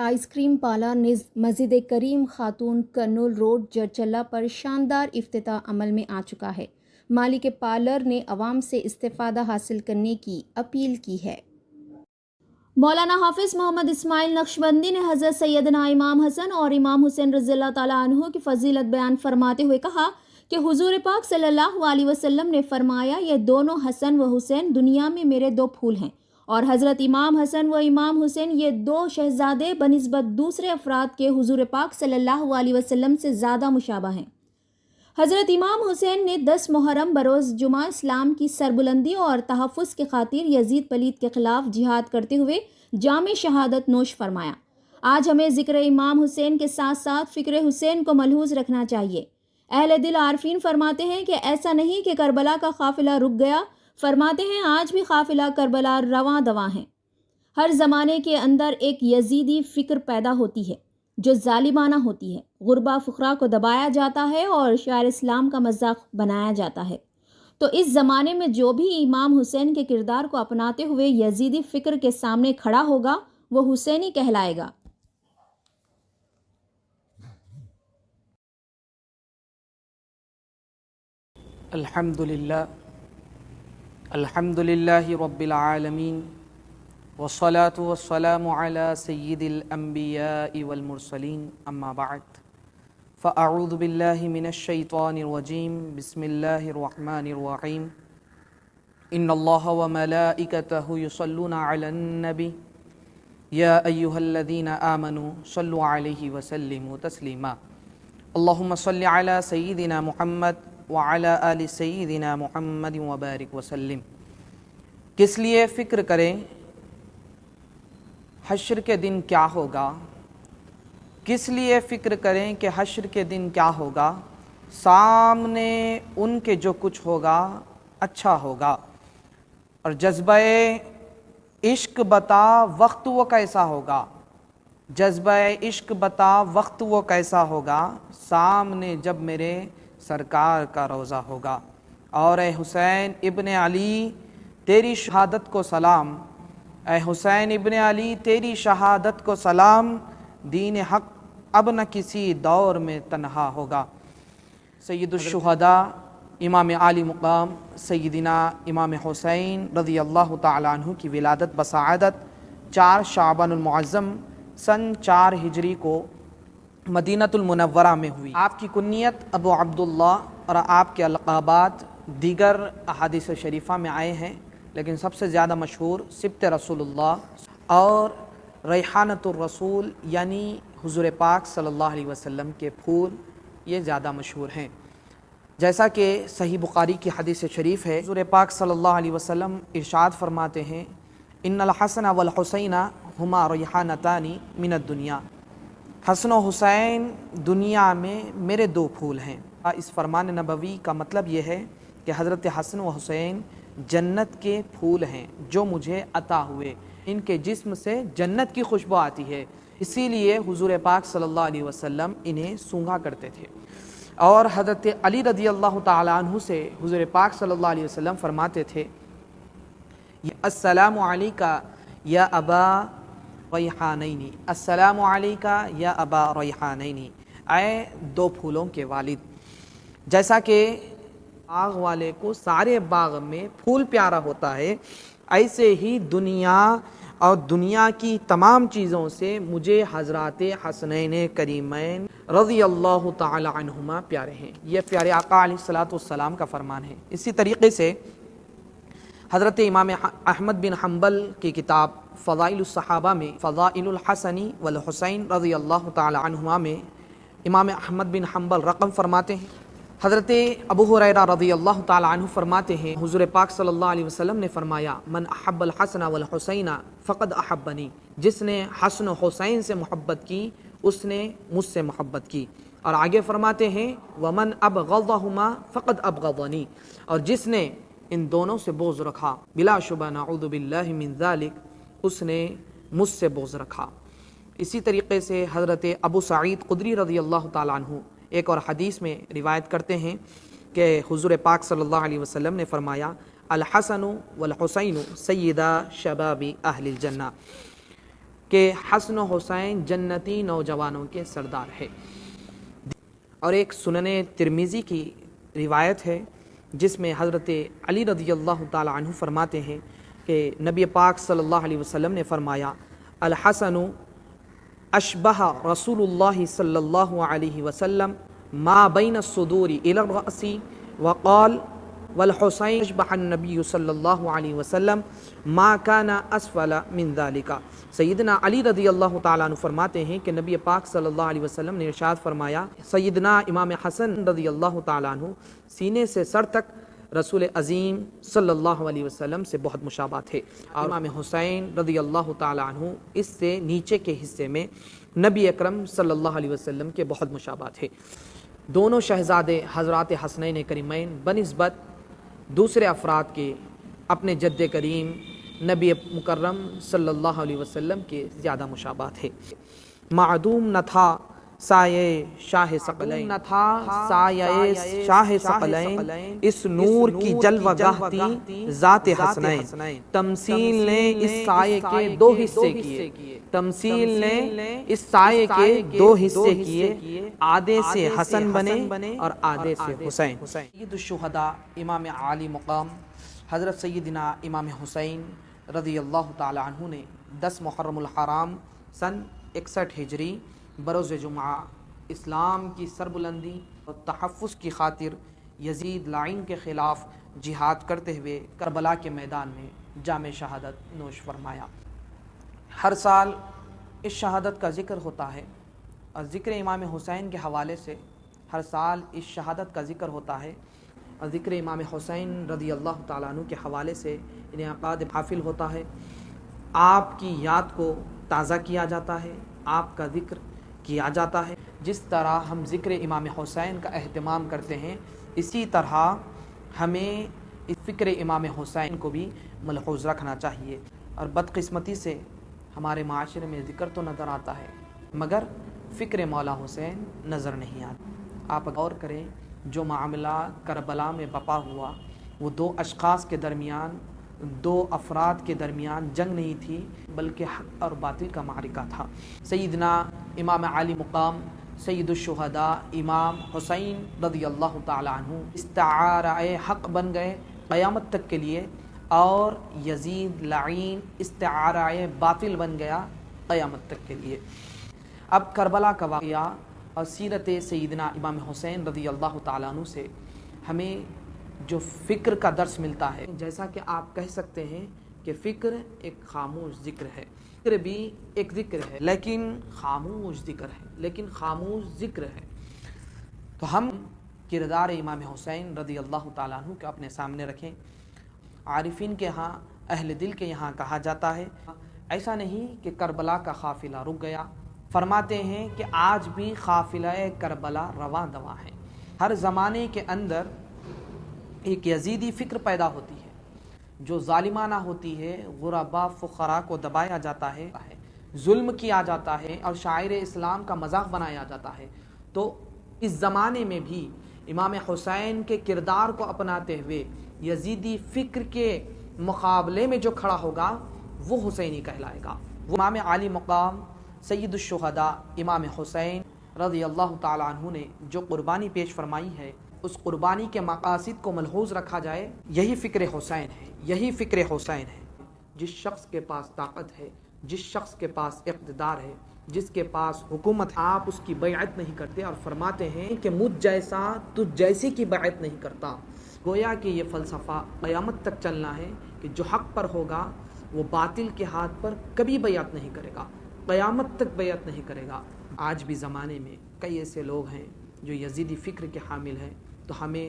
Ice cream parlour مسجد کریم خاتون Kurnool road جرچلہ پر شاندار افتتاح عمل میں آ چکا ہے۔ مالک پارلر نے عوام سے استفادہ حاصل کرنے کی اپیل کی ہے۔ مولانا حافظ محمد اسماعیل نقشبندی نے حضرت سیدنا امام حسن اور امام حسین رضی اللہ تعالیٰ عنہ کی فضیلت بیان فرماتے ہوئے کہا کہ حضور پاک صلی اللہ علیہ وسلم نے فرمایا، یہ دونوں حسن و حسین دنیا میں میرے دو پھول ہیں، اور حضرت امام حسن و امام حسین یہ دو شہزادے بنسبت دوسرے افراد کے حضور پاک صلی اللہ علیہ وسلم سے زیادہ مشابہ ہیں۔ حضرت امام حسین نے 10 محرم بروز جمعہ اسلام کی سربلندی اور تحفظ کے خاطر یزید پلید کے خلاف جہاد کرتے ہوئے جام شہادت نوش فرمایا۔ آج ہمیں ذکر امام حسین کے ساتھ ساتھ فکر حسین کو ملحوظ رکھنا چاہیے۔ اہل دل عارفین فرماتے ہیں کہ ایسا نہیں کہ کربلا کا قافلہ رک گیا، فرماتے ہیں آج بھی قافلہ کربلا رواں دواں ہے۔ ہر زمانے کے اندر ایک یزیدی فکر پیدا ہوتی ہے جو ظالمانہ ہوتی ہے، غربا فقراء کو دبایا جاتا ہے اور شاعر اسلام کا مذاق بنایا جاتا ہے۔ تو اس زمانے میں جو بھی امام حسین کے کردار کو اپناتے ہوئے یزیدی فکر کے سامنے کھڑا ہوگا وہ حسینی کہلائے گا۔ الحمدللہ رب العالمین والصلاة والسلام علی سید الانبیاء والمرسلین، اما بعد فاعوذ باللہ من الشیطان الرجیم، بسم اللہ الرحمن الرحیم۔ ان اللہ وملائکتہ یصلون علی النبی یا ایہا الذین آمنوا صلوا علیہ وسلموا تسلیما۔ اللہم صل علی سیدنا محمد وعلی آل سیدنا محمد وبارک وسلم۔ کس لیے فکر کریں حشر کے دن کیا ہوگا؟ کس لیے فکر کریں کہ حشر کے دن کیا ہوگا؟ سامنے ان کے جو کچھ ہوگا اچھا ہوگا، اور جذبہ عشق بتا وقت وہ کیسا ہوگا، جذبہ عشق بتا وقت وہ کیسا ہوگا، سامنے جب میرے سرکار کا روضہ ہوگا۔ اور اے حسین ابن علی تیری شہادت کو سلام، اے حسین ابن علی تیری شہادت کو سلام، دین حق اب نہ کسی دور میں تنہا ہوگا۔ سید الشہداء امام عالی مقام سیدنا امام حسین رضی اللہ تعالیٰ عنہ کی ولادت بسعادت 4 شعبان المعظم سن 4 ہجری کو مدینہ المنورہ میں ہوئی۔ آپ کی کنیت ابو عبداللہ اور آپ کے القابات دیگر احادیث شریفہ میں آئے ہیں، لیکن سب سے زیادہ مشہور سبط رسول اللہ اور ریحانۃ الرسول یعنی حضور پاک صلی اللہ علیہ وسلم کے پھول، یہ زیادہ مشہور ہیں۔ جیسا کہ صحیح بخاری کی حدیث شریف ہے، حضور پاک صلی اللہ علیہ وسلم ارشاد فرماتے ہیں، ان الحسن والحسین ہما ریحانتان من الدنیا، حسن و حسین دنیا میں میرے 2 پھول ہیں۔ اس فرمان نبوی کا مطلب یہ ہے کہ حضرت حسن و حسین جنت کے پھول ہیں جو مجھے عطا ہوئے، ان کے جسم سے جنت کی خوشبو آتی ہے، اسی لیے حضور پاک صلی اللہ علیہ وسلم انہیں سونگھا کرتے تھے۔ اور حضرت علی رضی اللہ تعالیٰ عنہ سے حضور پاک صلی اللہ علیہ وسلم فرماتے تھے، السلام علیکہ یا ابا ریحانین، السلام علیکہ یا ابا ریحانین، اے 2 پھولوں کے والد۔ جیسا کہ باغ والے کو سارے باغ میں پھول پیارا ہوتا ہے، ایسے ہی دنیا اور دنیا کی تمام چیزوں سے مجھے حضرات حسنین کریمین رضی اللہ تعالی عنہما پیارے ہیں۔ یہ پیارے آقا علیہ الصلوۃ والسلام کا فرمان ہے۔ اسی طریقے سے حضرت امام احمد بن حنبل کی کتاب فضائل الصحابہ میں فضائل الحسن والحسین رضی اللہ تعالی عنہما میں امام احمد بن حنبل رقم فرماتے ہیں، حضرت ابو ہریرہ رضی اللہ تعالی عنہ فرماتے ہیں، حضور پاک صلی اللہ علیہ وسلم نے فرمایا، من احب الحسن والحسین فقد احبنی، جس نے حسن و حسین سے محبت کی اس نے مجھ سے محبت کی۔ اور آگے فرماتے ہیں، ومن ابغضہما فقد ابغضنی، اور جس نے ان دونوں سے بغض رکھا، بلا شبہ نعوذ باللہ من ذالک، اس نے مجھ سے بغض رکھا۔ اسی طریقے سے حضرت ابو سعید خدری رضی اللہ تعالیٰ عنہ ایک اور حدیث میں روایت کرتے ہیں کہ حضور پاک صلی اللہ علیہ وسلم نے فرمایا، الحسن والحسین سیدا شباب اہل الجنہ، کہ حسن و حسین جنتی نوجوانوں کے سردار ہے۔ اور ایک سنن ترمذی کی روایت ہے جس میں حضرت علی رضی اللہ تعالی عنہ فرماتے ہیں کہ نبی پاک صلی اللہ علیہ وسلم نے فرمایا الحسن اشبہ رسول اللہ صلی اللہ علیہ وسلم ما بین الصدور الی الرأس وقال والحسین اشبہ النبی صلی اللہ علیہ وسلم ما کان اسفل من ذالک۔ سیدنا علی رضی اللہ تعالیٰ عنہ فرماتے ہیں کہ نبی پاک صلی اللہ علیہ وسلم نے ارشاد فرمایا سیدنا امام حسن رضی اللہ تعالیٰ عنہ سینے سے سر تک رسول عظیم صلی اللہ علیہ وسلم سے بہت مشابہ تھے، اور امام حسین رضی اللہ تعالیٰ عنہ اس سے نیچے کے حصے میں نبی اکرم صلی اللہ علیہ وسلم کے بہت مشابہ تھے۔ دونوں شہزادے حضرات حسنین کریمین بنسبت دوسرے افراد کے اپنے جد کریم نبی مکرم صلی اللہ علیہ وسلم کے زیادہ مشابہ تھے۔ معدوم نہ تھا سایہ شاہ ثقلین، اس نور کی جلوہ گاہ تھی ذات حسنین، تمثیل نے اس سائے کے دو حصے کیے، تمثیل نے اس سائے کے دو حصے کیے، آدھے سے حسن بنے اور آدھے سے حسین۔ سید الشہداء امام عالی مقام حضرت سیدنا امام حسین رضی اللہ تعالی عنہ نے 10 محرم الحرام سن 61 ہجری بروز جمعہ اسلام کی سربلندی اور تحفظ کی خاطر یزید لعین کے خلاف جہاد کرتے ہوئے کربلا کے میدان میں جام شہادت نوش فرمایا۔ ہر سال اس شہادت کا ذکر ہوتا ہے، اور ذکر امام حسین کے حوالے سے ہر سال اس شہادت کا ذکر ہوتا ہے، اور ذکر امام حسین رضی اللہ تعالیٰ عنہ کے حوالے سے انعقاد حافل ہوتا ہے۔ آپ کی یاد کو تازہ کیا جاتا ہے، آپ کا ذکر کیا جاتا ہے۔ جس طرح ہم ذکر امام حسین کا اہتمام کرتے ہیں، اسی طرح ہمیں اس فکر امام حسین کو بھی ملحوظ رکھنا چاہیے۔ اور بدقسمتی سے ہمارے معاشرے میں ذکر تو نظر آتا ہے مگر فکر مولا حسین نظر نہیں آتا۔ آپ غور کریں، جو معاملہ کربلا میں بپا ہوا وہ 2 اشخاص کے درمیان، 2 افراد کے درمیان جنگ نہیں تھی بلکہ حق اور باطل کا معرکہ تھا۔ سیدنا امام عالی مقام سید الشہداء امام حسین رضی اللہ تعالی عنہ استعارہ حق بن گئے قیامت تک کے لیے، اور یزید لعین استعارہ باطل بن گیا قیامت تک کے لیے۔ اب کربلا کا واقعہ اور سیرت سیدنا امام حسین رضی اللہ تعالیٰ عنہ سے ہمیں جو فکر کا درس ملتا ہے، جیسا کہ آپ کہہ سکتے ہیں کہ فکر ایک خاموش ذکر ہے، فکر بھی ایک ذکر ہے لیکن خاموش ذکر ہے، لیکن خاموش ذکر ہے۔ تو ہم کردار امام حسین رضی اللہ تعالیٰ عنہ کو اپنے سامنے رکھیں۔ عارفین کے ہاں، اہل دل کے یہاں کہا جاتا ہے ایسا نہیں کہ کربلا کا قافلہ رک گیا، فرماتے ہیں کہ آج بھی قافلہ کربلا رواں دواں ہے۔ ہر زمانے کے اندر ایک یزیدی فکر پیدا ہوتی ہے جو ظالمانہ ہوتی ہے، غربا فقراء کو دبایا جاتا ہے، ظلم کیا جاتا ہے اور شاعر اسلام کا مذاق بنایا جاتا ہے۔ تو اس زمانے میں بھی امام حسین کے کردار کو اپناتے ہوئے یزیدی فکر کے مقابلے میں جو کھڑا ہوگا وہ حسینی کہلائے گا۔ وہ امام عالی مقام سید الشہداء امام حسین رضی اللہ تعالیٰ عنہ نے جو قربانی پیش فرمائی ہے، اس قربانی کے مقاصد کو ملحوظ رکھا جائے، یہی فکر حسین ہے، یہی فکر حسین ہے۔ جس شخص کے پاس طاقت ہے، جس شخص کے پاس اقتدار ہے، جس کے پاس حکومت، آپ اس کی بیعت نہیں کرتے اور فرماتے ہیں کہ مجھ جیسا تجھ جیسی کی بیعت نہیں کرتا۔ گویا کہ یہ فلسفہ قیامت تک چلنا ہے کہ جو حق پر ہوگا وہ باطل کے ہاتھ پر کبھی بیعت نہیں کرے گا، قیامت تک بیعت نہیں کرے گا۔ آج بھی زمانے میں کئی ایسے لوگ ہیں جو یزیدی فکر کے حامل ہیں، تو ہمیں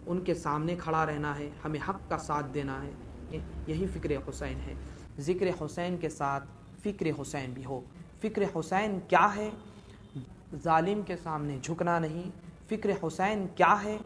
ان کے سامنے کھڑا رہنا ہے، ہمیں حق کا ساتھ دینا ہے، یہی فکر حسین ہے۔ ذکر حسین کے ساتھ فکر حسین بھی ہو۔ فکر حسین کیا ہے؟ ظالم کے سامنے جھکنا نہیں۔ فکر حسین کیا ہے؟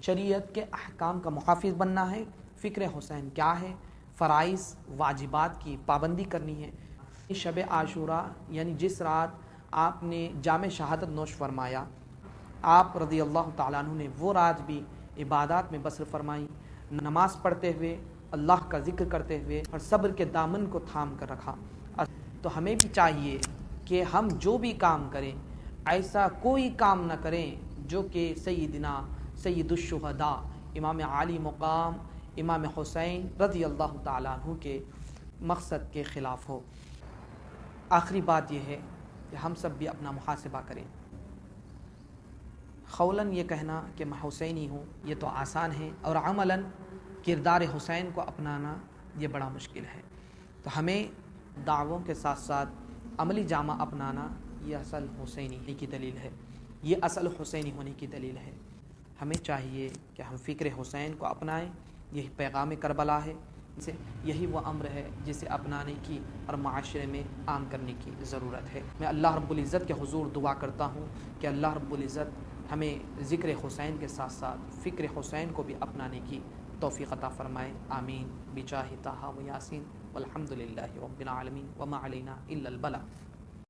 شریعت کے احکام کا محافظ بننا ہے۔ فکر حسین کیا ہے؟ فرائض واجبات کی پابندی کرنی ہے۔ شب عاشوراء یعنی جس رات آپ نے جام شہادت نوش فرمایا، آپ رضی اللہ تعالیٰ عنہ نے وہ رات بھی عبادات میں بسر فرمائی، نماز پڑھتے ہوئے، اللہ کا ذکر کرتے ہوئے اور صبر کے دامن کو تھام کر رکھا۔ تو ہمیں بھی چاہیے کہ ہم جو بھی کام کریں ایسا کوئی کام نہ کریں جو کہ سیدنا سید الشہداء امام عالی مقام امام حسین رضی اللہ تعالیٰ عنہ کے مقصد کے خلاف ہو۔ آخری بات یہ ہے کہ ہم سب بھی اپنا محاسبہ کریں۔ قولاً یہ کہنا کہ میں حسینی ہوں یہ تو آسان ہے، اور عملاً کردار حسین کو اپنانا یہ بڑا مشکل ہے۔ تو ہمیں دعووں کے ساتھ ساتھ عملی جامہ اپنانا یہ اصل حسینی ہونے کی دلیل ہے، یہ اصل حسینی ہونے کی دلیل ہے۔ ہمیں چاہیے کہ ہم فکر حسین کو اپنائیں، یہی پیغام کربلا ہے، یہی وہ امر ہے جسے اپنانے کی اور معاشرے میں عام کرنے کی ضرورت ہے۔ میں اللہ رب العزت کے حضور دعا کرتا ہوں کہ اللہ رب العزت ہمیں ذکر حسین کے ساتھ ساتھ فکر حسین کو بھی اپنانے کی توفیق عطا فرمائے، آمین، بجاہ طٰہٰ و یاسین، والحمد للہ رب العالمین، وما علینا الا البلاغ۔